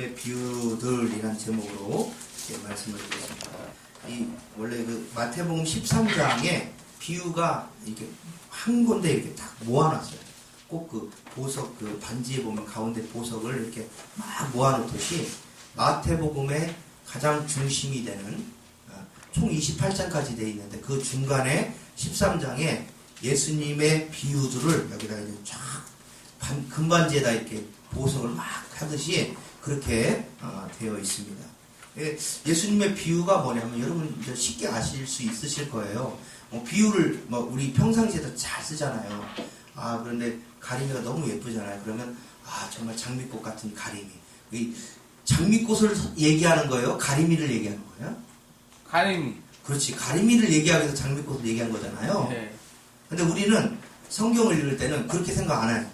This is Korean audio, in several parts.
예수님의 비유들이라는 제목으로 말씀을 드리겠습니다. 원래 그 마태복음 13장에 비유가 이렇게 한 군데 이렇게 딱 모아놨어요. 꼭 그 보석, 그 반지에 보면 가운데 보석을 이렇게 막 모아놓듯이 마태복음의 가장 중심이 되는 총 28장까지 되어 있는데 그 중간에 13장에 예수님의 비유들을 여기다 이제 쫙 금반지에다 이렇게 보석을 막 하듯이 그렇게 되어 있습니다. 예수님의 비유가 뭐냐면 여러분 이제 쉽게 아실 수 있으실 거예요. 비유를 우리 평상시에도 잘 쓰잖아요. 그런데 가리미가 너무 예쁘잖아요. 그러면 정말 장미꽃 같은 가리미. 이 장미꽃을 얘기하는 거예요? 가리미를 얘기하는 거예요? 가리미. 그렇지. 가리미를 얘기하기 위해서 장미꽃을 얘기한 거잖아요. 네. 근데 우리는 성경을 읽을 때는 그렇게 생각 안 해요.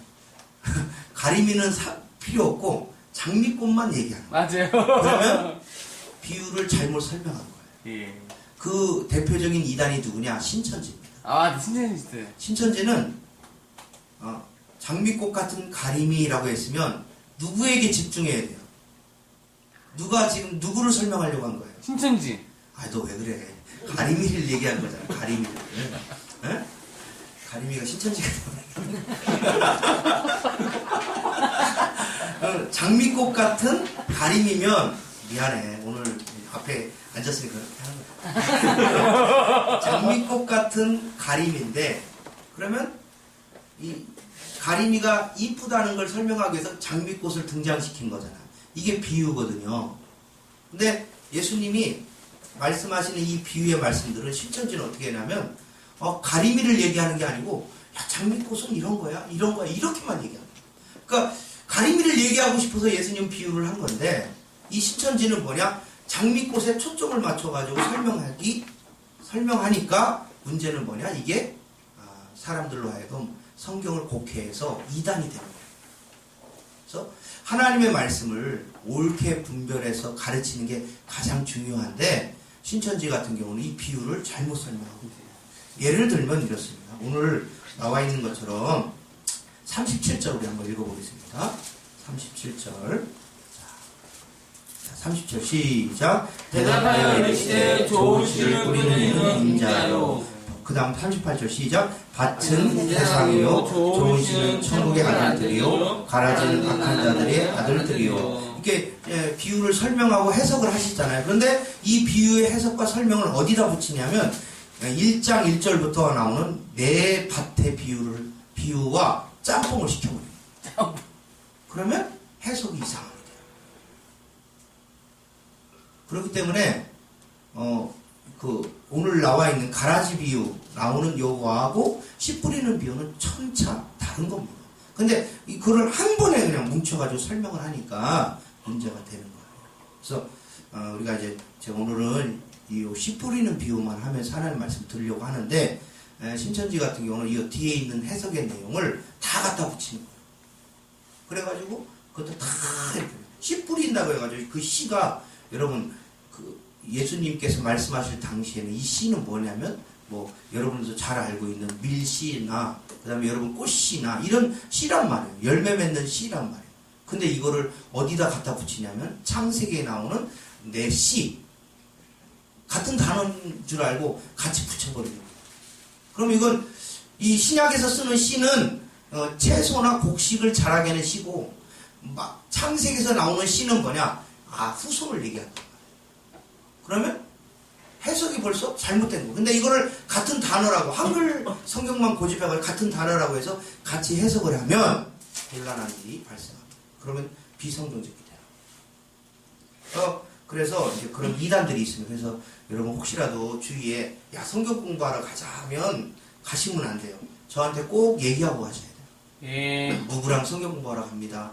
가리미는 필요 없고 장미꽃만 얘기하는 거예요. 맞아요. 그러면 비유를 잘못 설명한 거예요. 예. 그 대표적인 이단이 누구냐? 신천지입니다. 신천지. 신천지는 장미꽃 같은 가리미라고 했으면 누구에게 집중해야 돼요? 누가 지금 누구를 설명하려고 한 거예요? 신천지. 너 왜 그래? 가리미를 얘기한 거잖아. 가리미를. 에? 가리미가 신천지가 장미꽃 같은 가리미면 미안해. 오늘 앞에 앉았으니까 그렇게 하는 거야. 장미꽃 같은 가리미인데 그러면 이 가리미가 이쁘다는 걸 설명하기 위해서 장미꽃을 등장시킨 거잖아. 이게 비유거든요. 근데 예수님이 말씀하시는 이 비유의 말씀들은 신천지는 어떻게 하냐면 가리미를 얘기하는 게 아니고 장미꽃은 이런 거야 이렇게만 얘기하는 거야. 그러니까 가리미를 얘기하고 싶어서 예수님 비유를 한 건데 이 신천지는 뭐냐? 장미꽃에 초점을 맞춰가지고 설명하니까 문제는 뭐냐? 이게 사람들로 하여금 성경을 곡해해서 이단이 되는 거예요. 그래서 하나님의 말씀을 옳게 분별해서 가르치는 게 가장 중요한데 신천지 같은 경우는 이 비유를 잘못 설명하고 있어요. 예를 들면 이렇습니다. 오늘 나와 있는 것처럼 37절 우리 한번 읽어보겠습니다. 37절. 자, 30절 시작. 대답하여 이르시되 좋은 씨를 뿌리는 이는 인자요. 그 다음 38절 시작. 밭은 세상이요 좋은 씨는 천국의 아들들이요 가라지는 악한 자들의 아들들이요. 이렇게 비유를 설명하고 해석을 하시잖아요. 그런데 이 비유의 해석과 설명을 어디다 붙이냐면 1장 1절부터 나오는 내 밭의 비유와 짬뽕을 시켜버립니다. 그러면 해석이 이상하게 돼요. 그렇기 때문에 오늘 나와 있는 가라지 비유 나오는 요거하고 씨 뿌리는 비유는 천차 다른 겁니다. 근데 그걸 한 번에 그냥 뭉쳐가지고 설명을 하니까 문제가 되는 거예요. 그래서 우리가 이제 제가 오늘은 이 씨 뿌리는 비유만 하면서 하나님 말씀 드리려고 하는데 신천지 같은 경우는 이 뒤에 있는 해석의 내용을 다 갖다 붙이는 거예요. 그래가지고 그것도 다 이렇게 씨 뿌린다고 해가지고 그 씨가 여러분 예수님께서 말씀하실 당시에는 이 씨는 뭐냐면 여러분도 잘 알고 있는 밀씨나 그 다음에 여러분 꽃씨나 이런 씨란 말이에요. 열매 맺는 씨란 말이에요. 근데 이거를 어디다 갖다 붙이냐면 창세기에 나오는 내 씨 같은 단어인 줄 알고 같이 붙여버리는 거예요. 그럼 이건 이 신약에서 쓰는 씨는 채소나 곡식을 자라게 하는 씨고 창세기에서 나오는 씨는 뭐냐? 후손을 얘기한다. 그러면 해석이 벌써 잘못된 거예요. 근데 이거를 같은 단어라고 한글 성경만 고집해가지고 같은 단어라고 해서 같이 해석을 하면 곤란한 일이 발생합니다. 그러면 비성경적이 돼요. 그래서 이제 그런 이단들이 있습니다. 그래서 여러분 혹시라도 주위에 성경 공부하러 가자 하면 가시면 안 돼요. 저한테 꼭 얘기하고 가셔야 돼요. 예. 누구랑 성경 공부하러 갑니다.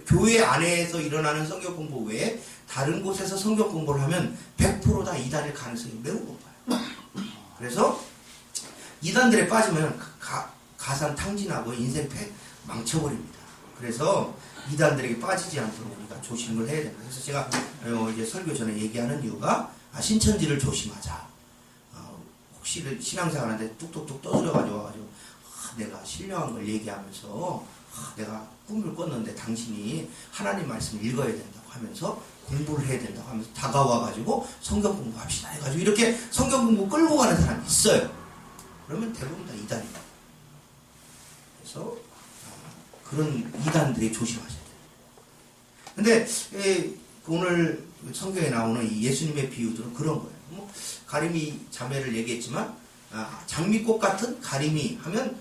교회 안에서 일어나는 성경 공부 외에 다른 곳에서 성경 공부를 하면 100% 다 이단일 가능성이 매우 높아요. 그래서 이단들에 빠지면 가산 탕진하고 인생 망쳐버립니다. 그래서 이단들에게 빠지지 않도록 우리가 조심을 해야 됩니다. 그래서 제가 이제 설교 전에 얘기하는 이유가 신천지를 조심하자. 혹시 신앙생활하는데 뚝뚝뚝 떠들어가지고 와가지고 내가 신령한 걸 얘기하면서 내가 꿈을 꿨는데 당신이 하나님 말씀을 읽어야 된다고. 하면서 공부를 해야 된다고 하면서 다가와가지고 성경 공부합시다 해가지고 이렇게 성경 공부 끌고 가는 사람이 있어요. 그러면 대부분 다 이단입니다. 그래서 그런 이단들이 조심하셔야 돼요. 근데 오늘 성경에 나오는 이 예수님의 비유들은 그런 거예요. 뭐 가리미 자매를 얘기했지만 장미꽃 같은 가리미 하면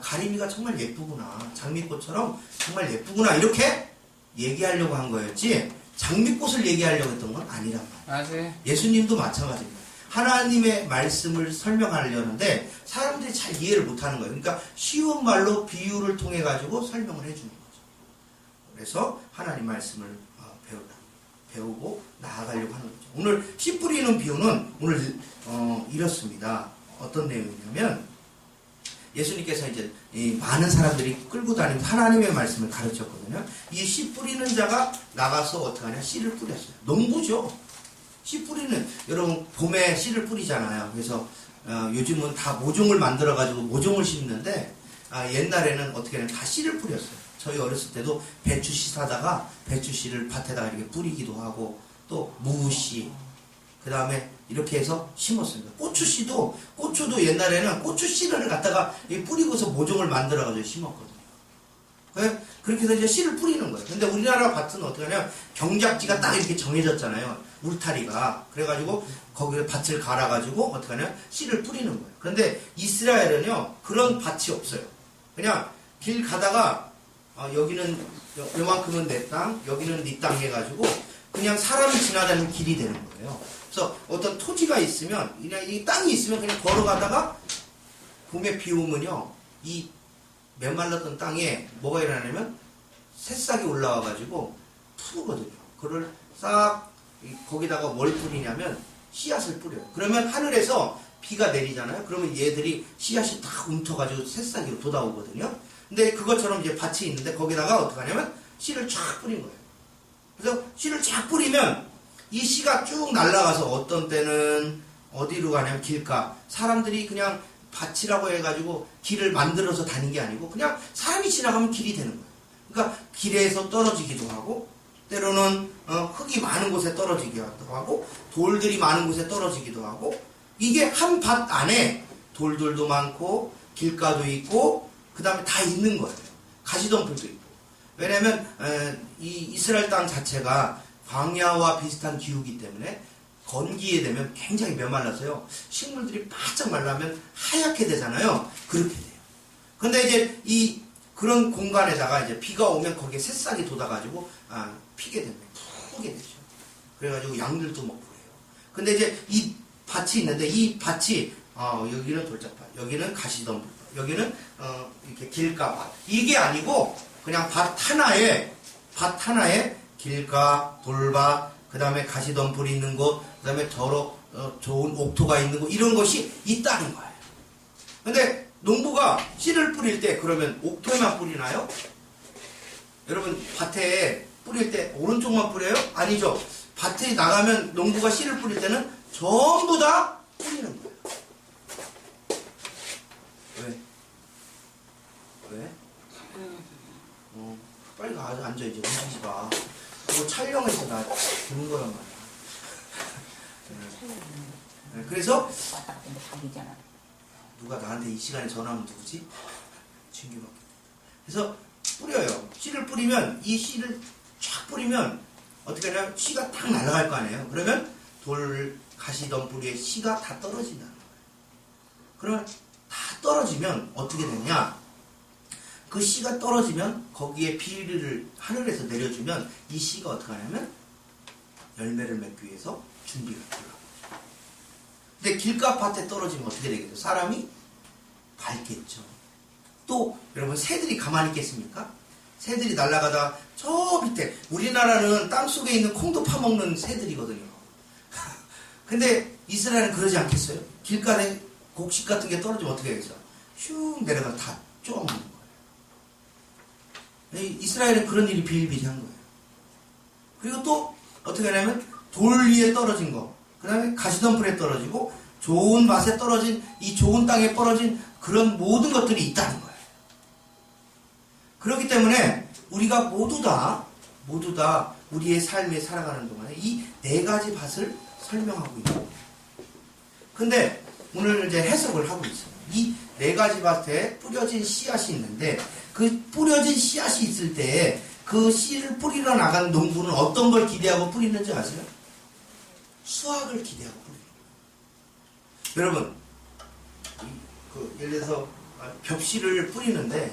가리미가 정말 예쁘구나, 장미꽃처럼 정말 예쁘구나 이렇게 얘기하려고 한 거였지 장미꽃을 얘기하려고 했던 건 아니란 말이에요. 맞아요. 예수님도 마찬가지입니다. 하나님의 말씀을 설명하려는데 사람들이 잘 이해를 못하는 거예요. 그러니까 쉬운 말로 비유를 통해 가지고 설명을 해주는 거죠. 그래서 하나님 말씀을 배우고 나아가려고 하는 거죠. 오늘 씨 뿌리는 비유는 오늘 이렇습니다. 어떤 내용이냐면 예수님께서 이제 많은 사람들이 끌고 다니면서 하나님의 말씀을 가르쳤거든요. 이 씨 뿌리는 자가 나가서 어떻게 하냐, 씨를 뿌렸어요. 농부죠. 씨 뿌리는, 여러분 봄에 씨를 뿌리잖아요. 그래서 요즘은 다 모종을 만들어 가지고 모종을 심는데 옛날에는 어떻게 하냐, 다 씨를 뿌렸어요. 저희 어렸을 때도 배추씨 사다가 배추씨를 밭에다가 이렇게 뿌리기도 하고, 또 무씨, 그 다음에 이렇게 해서 심었습니다. 고추도 옛날에는 고추씨를 갖다가 뿌리고서 모종을 만들어가지고 심었거든요. 그렇게 해서 이제 씨를 뿌리는 거예요. 근데 우리나라 밭은 어떻게 하냐면 경작지가 딱 이렇게 정해졌잖아요. 울타리가. 그래가지고 거기에 밭을 갈아가지고 어떻게 하냐면 씨를 뿌리는 거예요. 그런데 이스라엘은요, 그런 밭이 없어요. 그냥 길 가다가 여기는 요만큼은 내 땅, 여기는 네 땅 해가지고 그냥 사람이 지나다니는 길이 되는 거예요. 그래서 어떤 토지가 있으면, 그냥 이 땅이 있으면 그냥 걸어가다가 봄에 비 오면요, 이 메말랐던 땅에 뭐가 일어나냐면 새싹이 올라와가지고 푸르거든요. 그걸 싹 거기다가 뭘 뿌리냐면 씨앗을 뿌려요. 그러면 하늘에서 비가 내리잖아요. 그러면 얘들이 씨앗이 딱 움켜가지고 새싹이 돋아오거든요. 근데 그것처럼 이제 밭이 있는데 거기다가 어떻게 하냐면 씨를 쫙 뿌린 거예요. 그래서 씨를 쫙 뿌리면 이 씨가 쭉 날아가서 어떤 때는 어디로 가냐면 길가, 사람들이 그냥 밭이라고 해가지고 길을 만들어서 다니는 게 아니고 그냥 사람이 지나가면 길이 되는 거예요. 그러니까 길에서 떨어지기도 하고, 때로는 흙이 많은 곳에 떨어지기도 하고, 돌들이 많은 곳에 떨어지기도 하고, 이게 한 밭 안에 돌들도 많고 길가도 있고 그 다음에 다 있는 거예요. 가시덤불도 있고. 왜냐면 이 이스라엘 땅 자체가 광야와 비슷한 기후이기 때문에 건기에 되면 굉장히 메말라서요, 식물들이 바짝 말라면 하얗게 되잖아요. 그렇게 돼요. 근데 이제 그런 공간에다가 이제 비가 오면 거기에 새싹이 돋아가지고 피게 됩니다. 푸게 되죠. 그래가지고 양들도 먹고 그래요. 근데 이제 이 밭이 있는데 이 밭이 여기는 돌짝밭, 여기는 가시덤불, 여기는 이렇게 길가밭, 이게 아니고 그냥 밭 하나에 길가, 돌밭, 그 다음에 가시덤불이 있는 곳, 그 다음에 좋은 옥토가 있는 곳, 이런 것이 있다는 거예요. 근데 농부가 씨를 뿌릴 때 그러면 옥토에만 뿌리나요? 여러분 밭에 뿌릴 때 오른쪽만 뿌려요? 아니죠. 밭에 나가면 농부가 씨를 뿌릴 때는 전부 다 뿌리는 거예요. 왜? 빨리 앉아, 이제 움직이지 마. 그거 촬영해서 나 보는 거란 말이야. 네, 그래서 누가 나한테 이 시간에 전화하면 누구지? 진규밖에. 그래서 뿌려요. 씨를 뿌리면, 이 씨를 쫙 뿌리면 어떻게 하냐면 씨가 딱 날아갈 거 아니에요. 그러면 가시덤불에 씨가 다 떨어진다는 거예요. 그러면 다 떨어지면 어떻게 되냐? 그 씨가 떨어지면 거기에 비를 하늘에서 내려주면 이 씨가 어떻게 하냐면 열매를 맺기 위해서 준비가 들어가요. 근데 길가밭에 떨어지면 어떻게 되겠어요? 사람이 밟겠죠. 또 여러분 새들이 가만히 있겠습니까? 새들이 날아가다 저 밑에, 우리나라는 땅속에 있는 콩도 파먹는 새들이거든요. 근데 이스라엘은 그러지 않겠어요? 길가에 곡식 같은 게 떨어지면 어떻게 하겠어요? 슉 내려가서 다 쪼아먹는 거예요. 이스라엘은 그런 일이 비일비재한 거예요. 그리고 또 어떻게 하냐면 돌 위에 떨어진 거, 그 다음에 가시덤불에 떨어지고 좋은 밭에 떨어진, 이 좋은 땅에 떨어진 그런 모든 것들이 있다는 거예요. 그렇기 때문에 우리가 모두 다 우리의 삶에 살아가는 동안에 이 네 가지 밭을 설명하고 있는 거예요. 근데 오늘 이제 해석을 하고 있어요. 이 네 가지 밭에 뿌려진 씨앗이 있는데 그 뿌려진 씨앗이 있을 때 그 씨를 뿌리러 나가는 농부는 어떤 걸 기대하고 뿌리는지 아세요? 수확을 기대하고 뿌려요. 여러분, 예를 들어서 벽씨를 뿌리는데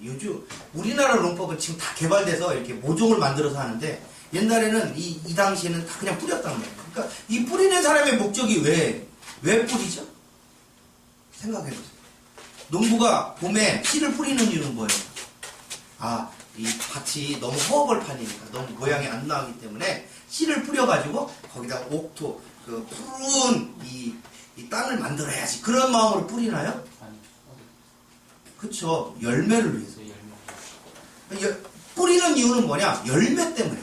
요즘 우리나라 농법은 지금 다 개발돼서 이렇게 모종을 만들어서 하는데 옛날에는 이 당시에는 다 그냥 뿌렸다는 거예요. 그러니까 이 뿌리는 사람의 목적이 왜 뿌리죠? 생각해보세요. 농부가 봄에 씨를 뿌리는 이유는 뭐예요? 이 밭이 너무 허벌판이니까 너무 모양이 안 나오기 때문에 씨를 뿌려가지고 거기다 옥토, 푸른 이 땅을 만들어야지. 그런 마음으로 뿌리나요? 그쵸. 열매를 위해서. 뿌리는 이유는 뭐냐? 열매 때문에.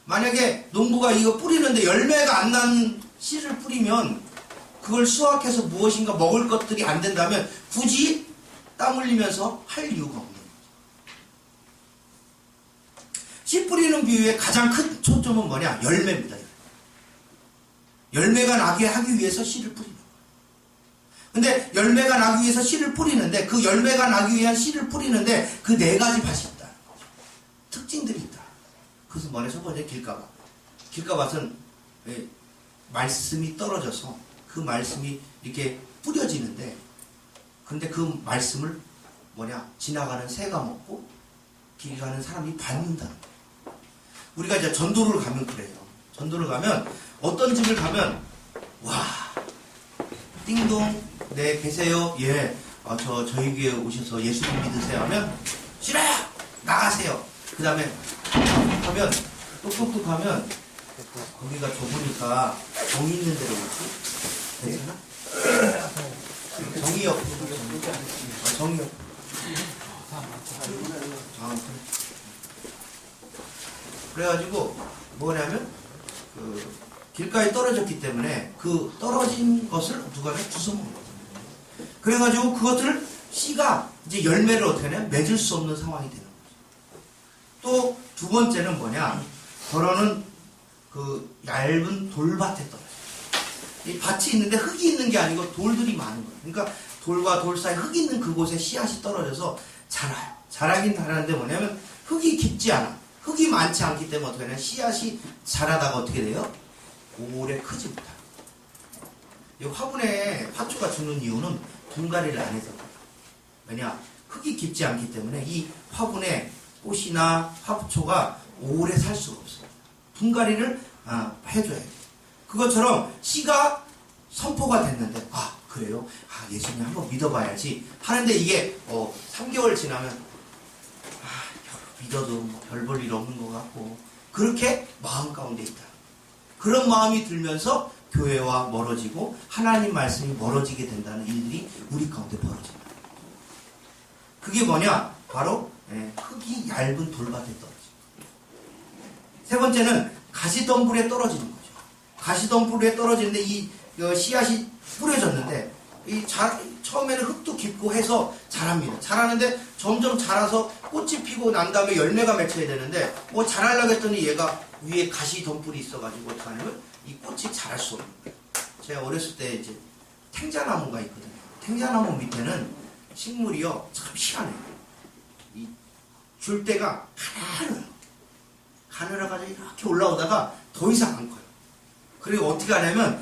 만약에 농부가 이거 뿌리는데 열매가 안 난 씨를 뿌리면 그걸 수확해서 무엇인가 먹을 것들이 안 된다면 굳이 땀 흘리면서 할 이유가 없는 거죠. 씨 뿌리는 비유의 가장 큰 초점은 뭐냐? 열매입니다. 열매가 나게 하기 위해서 씨를 뿌리는 거예요. 근데 열매가 나기 위해서 씨를 뿌리는데 그 열매가 나기 위한 씨를 뿌리는데 그 네 가지 밭이 있다는 거죠. 특징들이 있다. 그것은 뭐냐? 첫 번째 길가밭. 길가밭은 말씀이 떨어져서 그 말씀이 이렇게 뿌려지는데 근데 그 말씀을 지나가는 새가 먹고 길 가는 사람이 받는다는 거예요. 우리가 이제 전도를 가면 그래요. 전도를 가면 어떤 집을 가면 와 띵동 네 계세요. 예 저희 교회 오셔서 예수님 믿으세요 하면 싫어요 나가세요. 그 다음에 하면 똑똑똑 하면 거기가 좁으니까 정이 있는 데로 오지. 괜찮아? 정이역. 정이역. 그래가지고 뭐냐면 길가에 떨어졌기 때문에 그 떨어진 것을 누가 주워 먹거든요. 그래가지고 그것을 씨가 이제 열매를 어떻게 하냐 맺을 수 없는 상황이 되는 거죠. 또 두 번째는 뭐냐 더러는 그 얇은 돌밭에 떨어져요. 이 밭이 있는데 흙이 있는 게 아니고 돌들이 많은 거예요. 그러니까 돌과 돌 사이 흙이 있는 그곳에 씨앗이 떨어져서 자라요. 자라긴 자라는데 뭐냐면 흙이 깊지 않아. 흙이 많지 않기 때문에 어떻게 하냐 씨앗이 자라다가 어떻게 돼요? 오래 크지 못해요. 이 화분에 화초가 주는 이유는 분갈이를 안 해서 그래요. 왜냐? 흙이 깊지 않기 때문에 이 화분에 꽃이나 화초가 오래 살 수가 없어요. 분갈이를 해줘야 돼요. 그것처럼 씨가 선포가 됐는데 그래요? 예수님 한번 믿어봐야지 하는데 이게 3개월 지나면 믿어도 별 볼 일 없는 것 같고 그렇게 마음 가운데 있다. 그런 마음이 들면서 교회와 멀어지고 하나님 말씀이 멀어지게 된다는 일들이 우리 가운데 벌어진다. 그게 뭐냐? 바로 흙이 얇은 돌밭에 떨어집니다. 세 번째는 가시덤불에 떨어지는 거죠. 가시덤불에 떨어지는데 이 씨앗이 뿌려졌는데 처음에는 흙도 깊고 해서 자랍니다. 자라는데 점점 자라서 꽃이 피고 난 다음에 열매가 맺혀야 되는데 자라려고 했더니 얘가 위에 가시덤불이 있어가지고 어떻게 하냐면 이 꽃이 자랄 수 없는 거예요. 제가 어렸을 때 이제 탱자나무가 있거든요. 탱자나무 밑에는 식물이요 참 희한해요. 이 줄대가 가늘어요. 가늘어가지고 이렇게 올라오다가 더 이상 안 커요. 그리고 어떻게 하냐면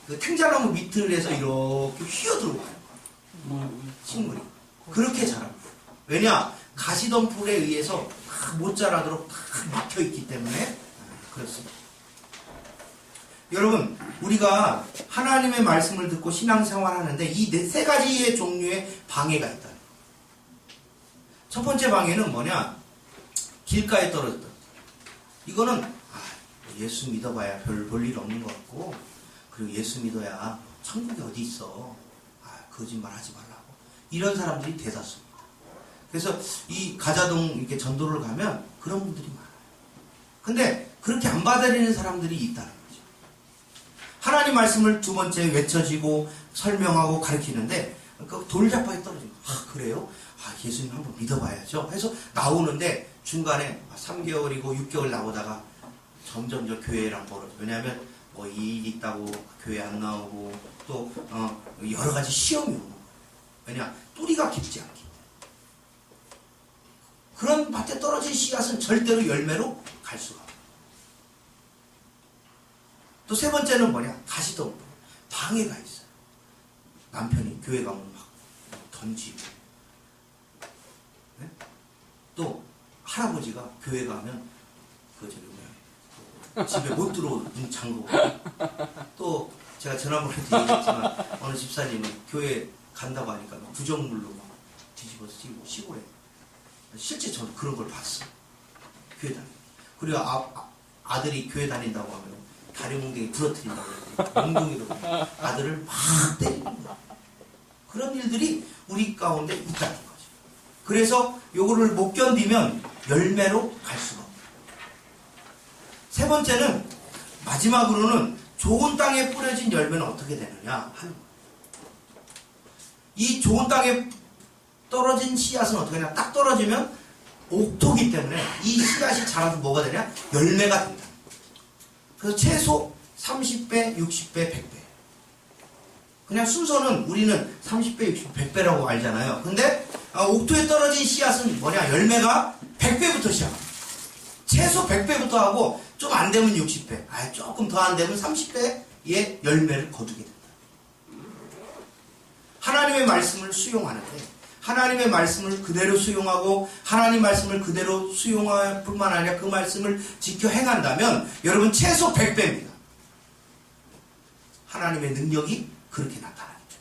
그 탱자나무 밑을에서 이렇게 휘어들어가요. 식물이. 그렇게 자랍니다. 왜냐? 가시덤불에 의해서 못 자라도록 딱 막혀있기 때문에 그렇습니다. 여러분, 우리가 하나님의 말씀을 듣고 신앙생활 하는데 이 세 가지의 종류의 방해가 있다. 첫 번째 방해는 뭐냐? 길가에 떨어졌다. 이거는 예수 믿어봐야 별 볼 일 없는 것 같고 그리고 예수 믿어야 천국이 어디 있어. 거짓말 하지 말라고. 이런 사람들이 대다수입니다. 그래서 이 가자동 이렇게 전도를 가면 그런 분들이 많아요. 근데 그렇게 안 받아들이는 사람들이 있다는 거죠. 하나님 말씀을 두 번째 외쳐지고 설명하고 가르치는데 그 돌잡아에 떨어진 거. 그래요? 예수님 한번 믿어봐야죠. 해서 나오는데 중간에 3개월이고 6개월 나오다가 점점 저 교회랑 멀어져. 왜냐하면 뭐 일 있다고 교회 안 나오고 또 여러 가지 시험이 오는 거예요. 왜냐? 뿌리가 깊지 않기 때문에. 그런 밭에 떨어진 씨앗은 절대로 열매로 갈 수가 없어요. 또 세 번째는 뭐냐? 가시덤불. 방해가 있어요. 남편이 교회 가면 막 던지고, 네? 또 할아버지가 교회 가면 집에 못 들어오고 문 잠그고. 또 제가 전화번호도 얘기했지만 어느 집사님은 교회 간다고 하니까 막 부정물로 막 뒤집어서 찌고 시골에. 실제 저는 그런 걸 봤어요. 교회 다니. 그리고 아들이 교회 다닌다고 하면 다리 몽둥이 부러뜨린다고 해요. 몽둥이로 아들을 막 때리는 거예요. 그런 일들이 우리 가운데 있다는 거죠. 그래서 요거를 못 견디면 열매로 갈 수가 없어요. 세 번째는, 마지막으로는 좋은 땅에 뿌려진 열매는 어떻게 되느냐 하는 거예요. 이 좋은 땅에 떨어진 씨앗은 어떻게 되냐? 딱 떨어지면 옥토기 때문에 이 씨앗이 자라서 뭐가 되냐? 열매가 된다. 그래서 최소 30배, 60배, 100배. 그냥 순서는 우리는 30배, 60배, 100배라고 알잖아요. 근데 옥토에 떨어진 씨앗은 뭐냐? 열매가 100배부터 시작합니다. 최소 100배부터 하고 좀 안 되면 60배, 조금 더 안 되면 30배의 열매를 거두게 된다. 하나님의 말씀을 수용하는데, 하나님의 말씀을 그대로 수용하고 하나님 말씀을 그대로 수용할 뿐만 아니라 그 말씀을 지켜 행한다면 여러분 최소 100배입니다. 하나님의 능력이 그렇게 나타납니다.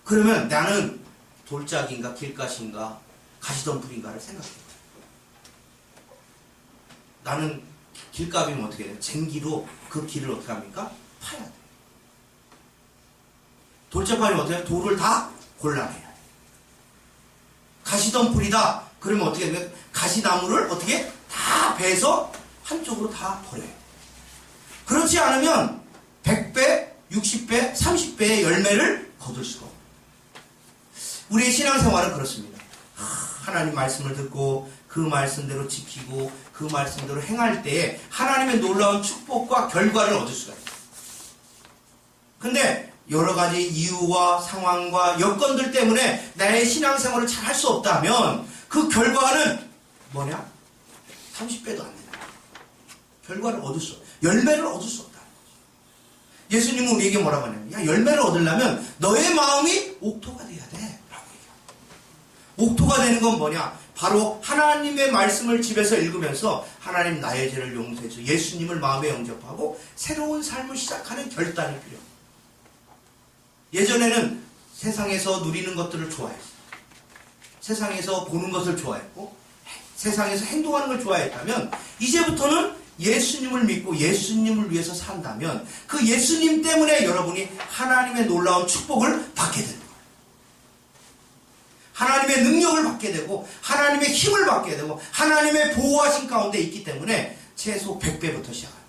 그러면 나는 돌짝인가 길가시인가 가시덤불인가를 생각해요. 나는 길갑이면 어떻게 해요? 쟁기로 그 길을 어떻게 합니까? 파야 돼요. 돌짝파면 어떻게 해요? 돌을 다 골라내야 돼요. 가시덤불이다. 그러면 어떻게 해요? 가시나무를 어떻게 다 베서 한쪽으로 다 버려요. 그렇지 않으면 100배, 60배, 30배의 열매를 거둘 수가 없어요. 우리의 신앙생활은 그렇습니다. 하나님 말씀을 듣고 그 말씀대로 지키고 그 말씀대로 행할 때에 하나님의 놀라운 축복과 결과를 얻을 수가 있어요. 근데 여러 가지 이유와 상황과 여건들 때문에 나의 신앙생활을 잘 할 수 없다면 그 결과는 뭐냐? 30배도 안 된다. 결과를 얻을 수 없다. 열매를 얻을 수 없다. 예수님은 우리에게 뭐라고 하냐면, 야, 열매를 얻으려면 너의 마음이 옥토가 돼야 돼. 라고 얘기합니다. 옥토가 되는 건 뭐냐? 바로 하나님의 말씀을 집에서 읽으면서 하나님 나의 죄를 용서해서 예수님을 마음에 영접하고 새로운 삶을 시작하는 결단이 필요합니다. 예전에는 세상에서 누리는 것들을 좋아했어요. 세상에서 보는 것을 좋아했고 세상에서 행동하는 걸 좋아했다면 이제부터는 예수님을 믿고 예수님을 위해서 산다면 그 예수님 때문에 여러분이 하나님의 놀라운 축복을 받게 됩니다. 하나님의 능력을 받게 되고 하나님의 힘을 받게 되고 하나님의 보호하신 가운데 있기 때문에 최소 100배부터 시작합니다.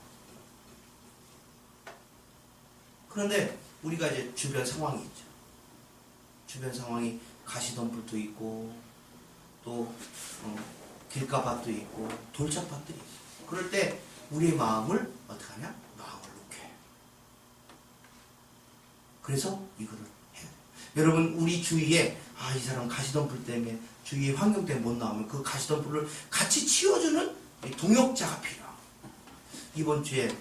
그런데 우리가 이제 주변 상황이 있죠. 주변 상황이 가시덤불도 있고 또 길가밭도 있고 돌짝밭들이 있어요. 그럴 때 우리의 마음을 어떻게 하냐? 마음을 놓게. 그래서 이거를 해야 돼요. 여러분 우리 주위에 이 사람 가시덤불 때문에 주위의 환경 때문에 못 나오면 그 가시덤불을 같이 치워주는 동역자가 필요합니다. 이번 주에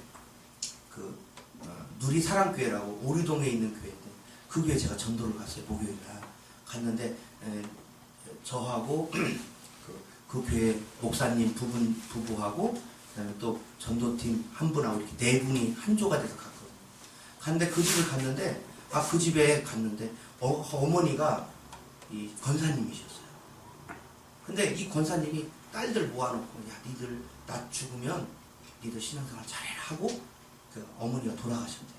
누리사랑교회라고 오류동에 있는 교회인데 그 교회 제가 전도를 갔어요. 목요일날 갔는데 저하고 그 교회 목사님 부부하고 그다음에 또 전도팀 한 분하고 이렇게 네 분이 한 조가 돼서 갔거든요. 갔는데 그 집을 갔는데 그 집에 갔는데 어머니가 이 권사님이셨어요. 근데 이 권사님이 딸들 모아놓고 야 니들 나 죽으면 니들 신앙생활 잘해라 하고 그 어머니가 돌아가셨대요.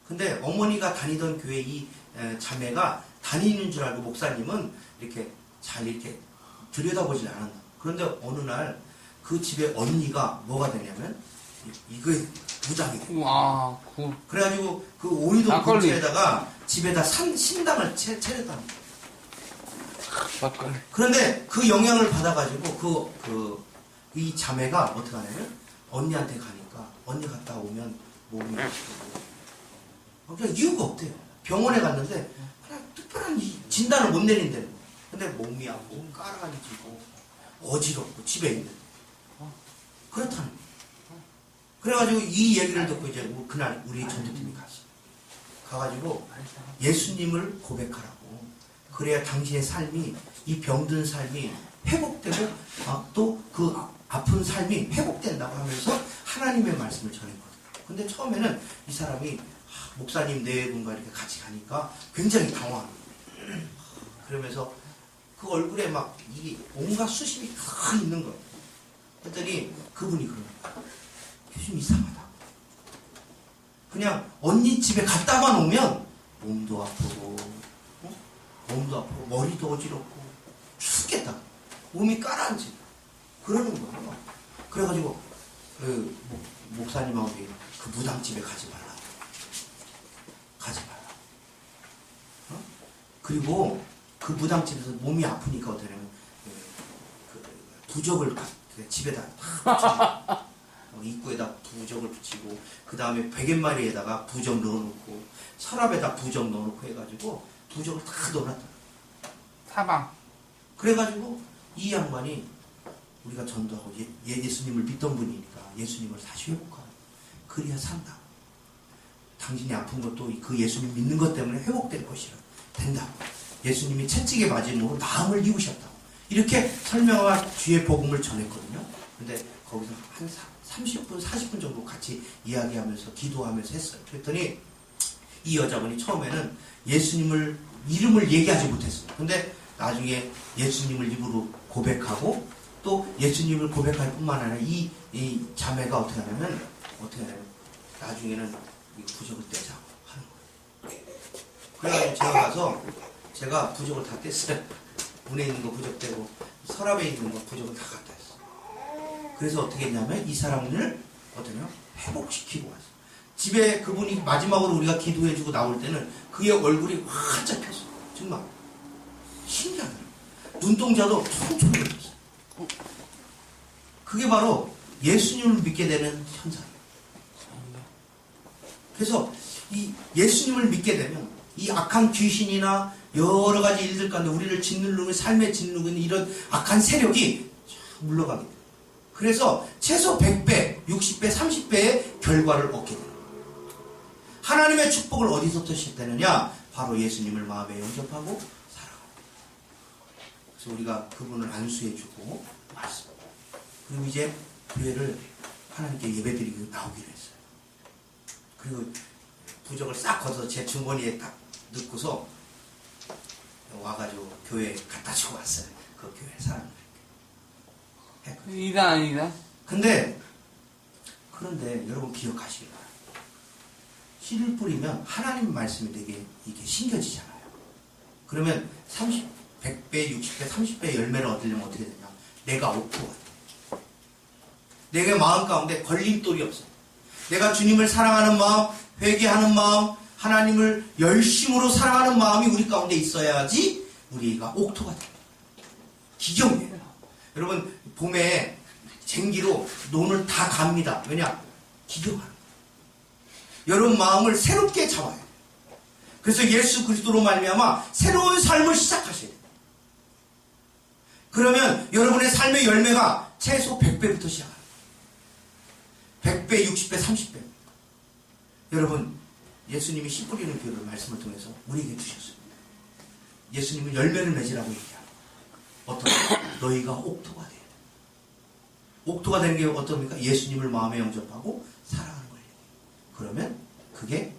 근데 어머니가 다니던 교회 이 자매가 다니는 줄 알고 목사님은 이렇게 잘 이렇게 들여다보질 않았나. 그런데 어느 날 그 집에 언니가 뭐가 되냐면 이거 무당이 돼. 와, 그래가지고 그 오이도 근처에다가 집에다 신당을 차렸답니다. 그런데 그 영향을 받아가지고 이 자매가 어떻게 하냐면 언니한테 가니까 언니 갔다 오면 몸이 아프고 그냥 이유가 없대요. 병원에 갔는데 그냥 특별한 진단을 못 내린다는 거예요. 근데 몸이 아프고 까라지고 어지럽고 집에 있는데 그렇다는 거예요. 그래가지고 이 얘기를 듣고 이제 그날 우리 전도팀이 갔어요. 가가지고 예수님을 고백하라고. 그래야 당신의 삶이 이 병든 삶이 회복되고 또 그 아픈 삶이 회복된다고 하면서 하나님의 말씀을 전했거든요. 근데 처음에는 이 사람이 목사님 네 분과 이렇게 같이 가니까 굉장히 당황해요. 그러면서 그 얼굴에 막 이 온갖 수심이 다 있는 거예요. 그랬더니 그분이 그러는 거예요. 좀 이상하다. 그냥 언니 집에 갔다만 오면 몸도 아프고 머리도 어지럽고 죽겠다. 몸이 가라앉지. 그러는 거예요. 그래가지고 목사님하고 그 무당집에 가지 말라. 가지 말라. 그리고 그 무당집에서 몸이 아프니까 어떻게 하냐면 부적을 집에다 다 붙이고 입구에다 부적을 붙이고 그 다음에 베갯마리에다가 부적 넣어놓고 서랍에다 부적 넣어놓고 해가지고 부적을 다 넣어놨다. 사방. 그래가지고 이 양반이 우리가 전도하고 예수님을 믿던 분이니까 예수님을 다시 회복하고 그래야 산다. 당신이 아픈 것도 그 예수님 믿는 것 때문에 회복될 것이라 된다. 예수님이 채찍에 맞음으로 마음을 이우셨다고 이렇게 설명한 주의 복음을 전했거든요. 근데 거기서 한 30분, 40분 정도 같이 이야기하면서 기도하면서 했어요. 그랬더니 이 여자분이 처음에는 예수님을 이름을 얘기하지 못했어요. 근데 나중에 예수님을 입으로 고백하고 또 예수님을 고백할 뿐만 아니라 이 자매가 어떻게 하냐면 나중에는 이 부적을 떼자고 하는 거예요. 그래가지고 제가 가서 제가 부적을 다 뗐어요. 문에 있는 거 부적 떼고 서랍에 있는 거 부적을 다 갖다 했어요. 그래서 어떻게 했냐면 이 사람을 어떠냐 회복시키고 왔어요. 집에 그분이 마지막으로 우리가 기도해주고 나올 때는 그의 얼굴이 활짝 폈어요. 정말 신기하더라고요. 눈동자도 촘촘해졌어요. 그게 바로 예수님을 믿게 되는 현상이에요. 그래서 이 예수님을 믿게 되면 이 악한 귀신이나 여러 가지 일들 가운데 우리를 짓누르는 삶에 짓누르는 이런 악한 세력이 물러가게 돼요. 그래서 최소 100배, 60배, 30배의 결과를 얻게 돼요. 하나님의 축복을 어디서부터 시작되느냐? 바로 예수님을 마음에 영접하고 살아가는 거예요. 그래서 우리가 그분을 안수해주고 왔습니다. 그리고 이제 교회를 하나님께 예배드리고 나오기로 했어요. 그리고 부적을 싹 걷어서 제 주머니에 딱 넣고서 와가지고 교회에 갖다 주고 왔어요. 그 교회 사람들. 이단 아니다. 그런데 여러분 기억하시기 바랍니다. 씨를 뿌리면 하나님 말씀이 되게 이게 심겨지잖아요. 그러면 100배, 60배, 30배 열매를 얻으려면 어떻게 되냐? 내가 옥토가 돼. 내가 마음 가운데 걸림돌이 없어요. 내가 주님을 사랑하는 마음, 회개하는 마음, 하나님을 열심으로 사랑하는 마음이 우리 가운데 있어야지 우리가 옥토가 됩니다. 기경이에요. 여러분 봄에 쟁기로 논을 다 갑니다. 왜냐? 기경하는 거예요. 여러분 마음을 새롭게 잡아야 돼요. 그래서 예수 그리스도로 말미암아 새로운 삶을 시작하셔야 돼요. 그러면 여러분의 삶의 열매가 최소 100배부터 시작합니다. 100배, 60배, 30배. 여러분 예수님이 씨 뿌리는 교회를 말씀을 통해서 우리에게 주셨습니다. 예수님은 열매를 맺으라고 얘기합니다. 어떤 너희가 옥토가 돼야 돼. 옥토가 되는 게 어떻습니까? 예수님을 마음에 영접하고 살아가는 거예요. 그러면 그게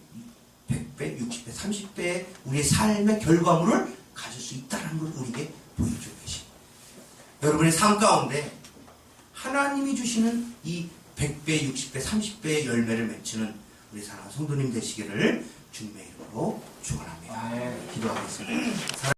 100배, 60배, 30배의 우리의 삶의 결과물을 가질 수 있다는 걸 우리에게 보여주고 계십니다. 여러분의 삶 가운데 하나님이 주시는 이 100배, 60배, 30배의 열매를 맺히는 우리 사랑하는 성도님 되시기를 주님의 이름으로 축원합니다. 기도하겠습니다.